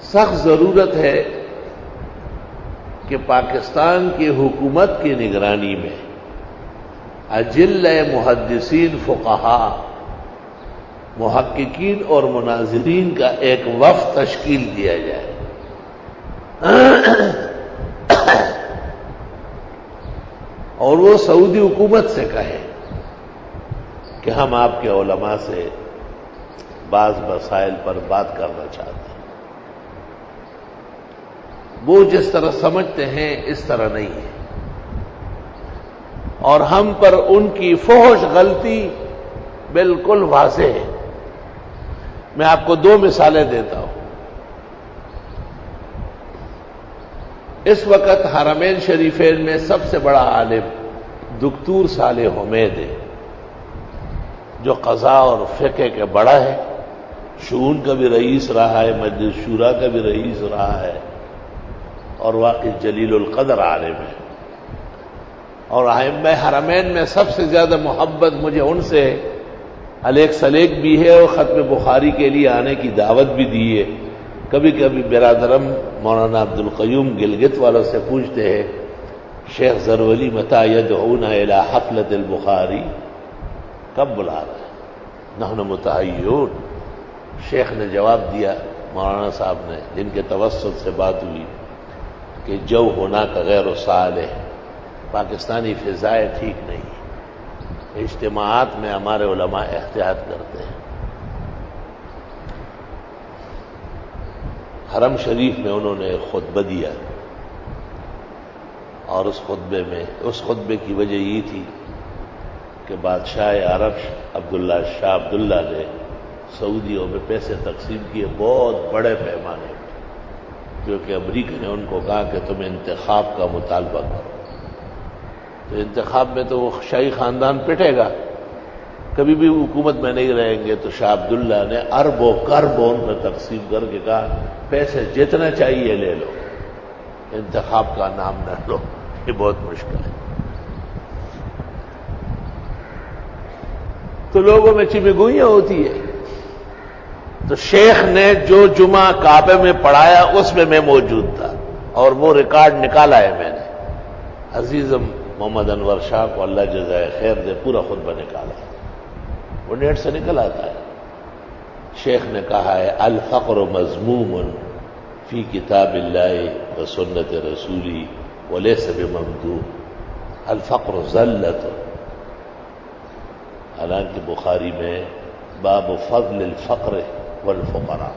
سخت ضرورت ہے کہ پاکستان کی حکومت کی نگرانی میں اجل محدثین، فقہا، محققین اور مناظرین کا ایک وفد تشکیل دیا جائے اور وہ سعودی حکومت سے کہے کہ ہم آپ کے علماء سے بعض مسائل پر بات کرنا چاہتے ہیں۔ وہ جس طرح سمجھتے ہیں اس طرح نہیں ہے، اور ہم پر ان کی فحش غلطی بالکل واضح ہے۔ میں آپ کو 2 مثالیں دیتا ہوں۔ اس وقت حرمین شریفین میں سب سے بڑا عالم دکتور صالح حمید ہے، جو قضاء اور فقہ کے بڑا ہے، شؤون کا بھی رئیس رہا ہے، مجلس شورا کا بھی رئیس رہا ہے، اور واقعی جلیل القدر عالم ہے۔ اور ائمہ حرمین میں سب سے زیادہ محبت مجھے ان سے ہے، علیق سلیق بھی ہے، اور ختم بخاری کے لیے آنے کی دعوت بھی دی ہے۔ کبھی کبھی برادرم مولانا عبدالقیوم گلگت والوں سے پوچھتے ہیں، شیخ زرولی متی یدعون الی حفلۃ البخاری، کب بلا رہے ہیں؟ نحن متحیون۔ شیخ نے جواب دیا، مولانا صاحب نے، جن کے توسط سے بات ہوئی، کہ جو ہونا کا غیر صالح، پاکستانی فضائیں ٹھیک نہیں، اجتماعات میں ہمارے علماء احتیاط کرتے ہیں۔ حرم شریف میں انہوں نے خطبہ دیا، اور اس خطبے کی وجہ یہ تھی کہ بادشاہ عرب عبداللہ شاہ عبداللہ نے سعودیوں میں پیسے تقسیم کیے بہت بڑے پیمانے پر، کیونکہ امریکہ نے ان کو کہا کہ تم انتخاب کا مطالبہ کرو۔ تو انتخاب میں تو وہ شاہی خاندان پٹے گا، کبھی بھی حکومت میں نہیں رہیں گے، تو شاہ عبداللہ نے ارب و کرب ان پر تقسیم کر کے کہا پیسے جتنا چاہیے لے لو، انتخاب کا نام نہ لو۔ یہ بہت مشکل ہے۔ تو لوگوں میں چمگوئیاں ہوتی ہے۔ تو شیخ نے جو جمعہ کعبے میں پڑھایا اس میں موجود تھا، اور وہ ریکارڈ نکالا ہے میں نے۔ عزیزم محمد انور شاہ کو اللہ جزائے خیر دے، پورا خطبہ نکالا ہے، وہ نیٹ سے نکل آتا ہے۔ شیخ نے کہا ہے، الفقر مذموم فی کتاب اللہ و سنت رسولی ولیس بممدوح، الفقر ذلت۔ حالانکہ بخاری میں باب فضل الفقر والفقراء،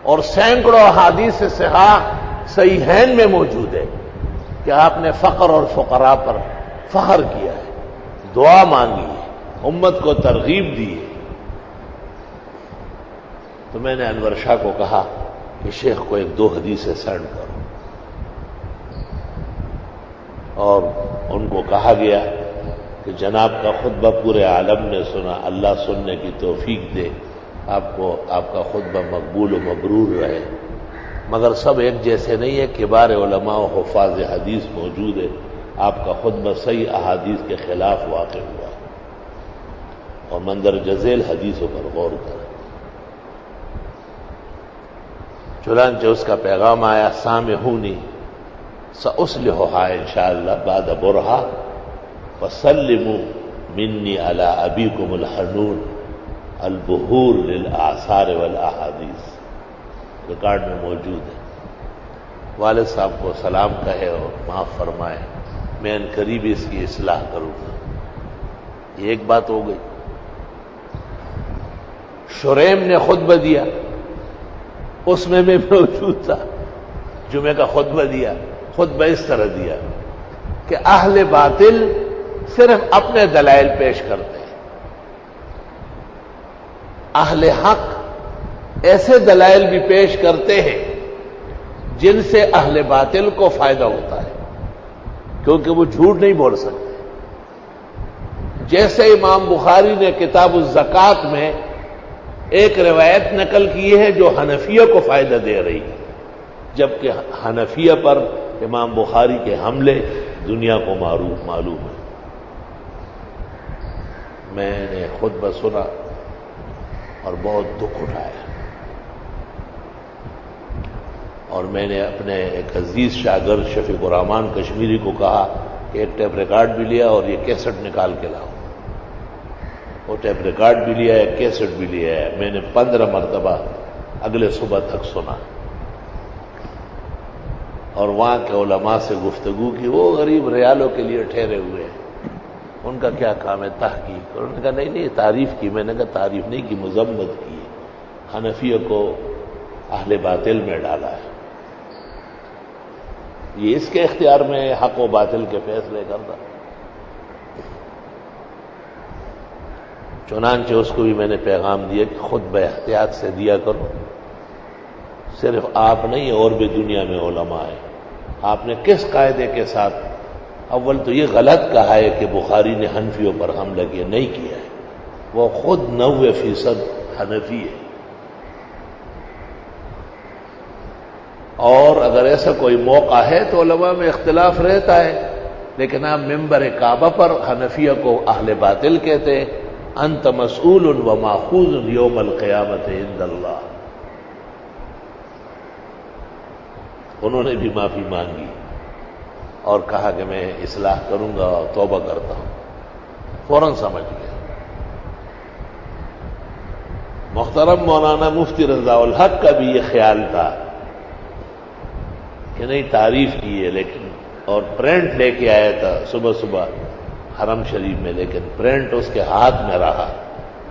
اور سینکڑوں احادیث صحاح صحیحین میں موجود ہے کہ آپ نے فقر اور فقراء پر فخر کیا ہے، دعا مانگی ہے، امت کو ترغیب دی ہے۔ تو میں نے انور شاہ کو کہا کہ شیخ کو 1-2 حدیثیں سینڈ کرو، اور ان کو کہا گیا کہ جناب کا خطبہ پورے عالم نے سنا، اللہ سننے کی توفیق دے، آپ کا خطبہ مقبول و مبرور رہے۔ مگر سب ایک جیسے نہیں ہے، کبار علماء و حفاظ حدیث موجود ہے، آپ کا خطبہ صحیح احادیث کے خلاف واقع ہوا، اور مندرجہ ذیل حدیثوں پر غور کریں۔ چنانچہ اس کا پیغام آیا، سامحونی سأصلحها انشاءاللہ بعد برہا وسلموا منی علی ابیکم الحنون البحور للآثار والاحادیث، ریکارڈ میں موجود ہے۔ والد صاحب کو سلام کہے اور معاف فرمائے، میں ان قریب اس کی اصلاح کروں گا۔ یہ ایک بات ہو گئی۔ شریم نے خطبہ دیا، اس میں موجود تھا، جمعے کا خطبہ دیا۔ خطبہ اس طرح دیا کہ اہل باطل صرف اپنے دلائل پیش کرتے ہیں، اہل حق ایسے دلائل بھی پیش کرتے ہیں جن سے اہل باطل کو فائدہ ہوتا ہے، کیونکہ وہ جھوٹ نہیں بول سکتے۔ جیسے امام بخاری نے کتاب الزکوٰۃ میں ایک روایت نقل کی ہے جو حنفیہ کو فائدہ دے رہی ہے، جبکہ حنفیہ پر امام بخاری کے حملے دنیا کو معلوم ہے۔ میں نے خطبہ سنا، اور بہت دکھ اٹھایا. اور میں نے اپنے ایک عزیز شاگرد شفیق الرحمان کشمیری کو کہا کہ ایک ٹیپ ریکارڈ بھی لیا اور یہ کیسٹ نکال کے لاؤ. وہ ٹیپ ریکارڈ بھی لیا ہے، کیسٹ بھی لیا ہے. میں نے 15 مرتبہ اگلے صبح تک سنا اور وہاں کے علماء سے گفتگو کی. وہ غریب ریالوں کے لیے ٹھہرے ہوئے ہیں، ان کا کیا کام ہے تحقیق. اور انہوں نے کہا نہیں تعریف کی. میں نے کہا تعریف نہیں کی، مذمت کی. حنفیہ کو اہل باطل میں ڈالا ہے. یہ اس کے اختیار میں حق و باطل کے فیصلے کرتا. چنانچہ اس کو بھی میں نے پیغام دیا کہ خود بے احتیاط سے دیا کرو. صرف آپ نہیں اور بھی دنیا میں علماء ہیں. آپ نے کس قاعدے کے ساتھ؟ اول تو یہ غلط کہا ہے کہ بخاری نے حنفیوں پر حملہ کیا، نہیں کیا ہے. وہ خود 90% حنفی ہے. اور اگر ایسا کوئی موقع ہے تو علماء میں اختلاف رہتا ہے، لیکن آپ ممبر کعبہ پر حنفیہ کو اہل باطل کہتے ہیں. انت مسئول و ماخوذ یوم القیامت عند اللہ. انہوں نے بھی معافی مانگی اور کہا کہ میں اصلاح کروں گا اور توبہ کرتا ہوں. فوراً سمجھ گیا. محترم مولانا مفتی رضا الحق کا بھی یہ خیال تھا کہ نہیں تعریف کی ہے، لیکن اور پرنٹ لے کے آیا تھا صبح صبح حرم شریف میں، لیکن پرنٹ اس کے ہاتھ میں رہا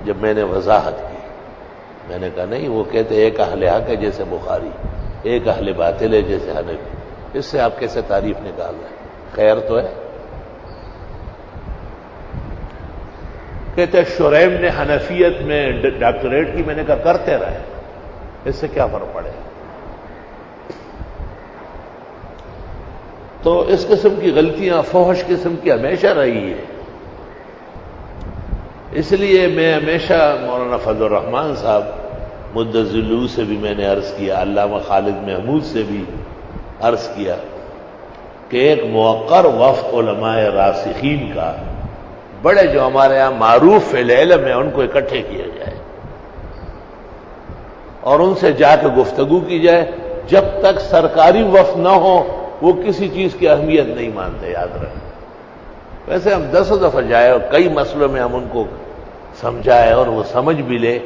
جب میں نے وضاحت کی. میں نے کہا نہیں، وہ کہتے ایک اہل حق ہے جیسے بخاری، ایک اہل باطل ہے جیسے حنفی. اس سے آپ کیسے تعریف نکال رہے ہیں؟ خیر تو ہے. کہتے شریم نے حنفیت میں ڈاکٹریٹ کی. میں نے کہا کرتے رہے، اس سے کیا فرق پڑے. تو اس قسم کی غلطیاں فحش قسم کی ہمیشہ رہی ہے. اس لیے میں ہمیشہ مولانا فضل الرحمان صاحب مدظلو سے بھی میں نے عرض کیا، علامہ خالد محمود سے بھی عرض کیا کہ ایک موقر وفد علماء راسخین کا، بڑے جو ہمارے ہاں معروف فی العلم ہیں، ان کو اکٹھے کیا جائے اور ان سے جا کے گفتگو کی جائے. جب تک سرکاری وفد نہ ہو وہ کسی چیز کی اہمیت نہیں مانتے، یاد رکھیں. ویسے ہم 10 دفعہ جائے اور کئی مسئلوں میں ہم ان کو سمجھائے اور وہ سمجھ بھی لے،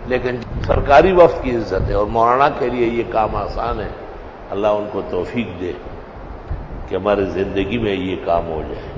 لیکن سرکاری وفد کی عزت ہے اور مولانا کے لیے یہ کام آسان ہے. اللہ ان کو توفیق دے کہ ہماری زندگی میں یہ کام ہو جائے.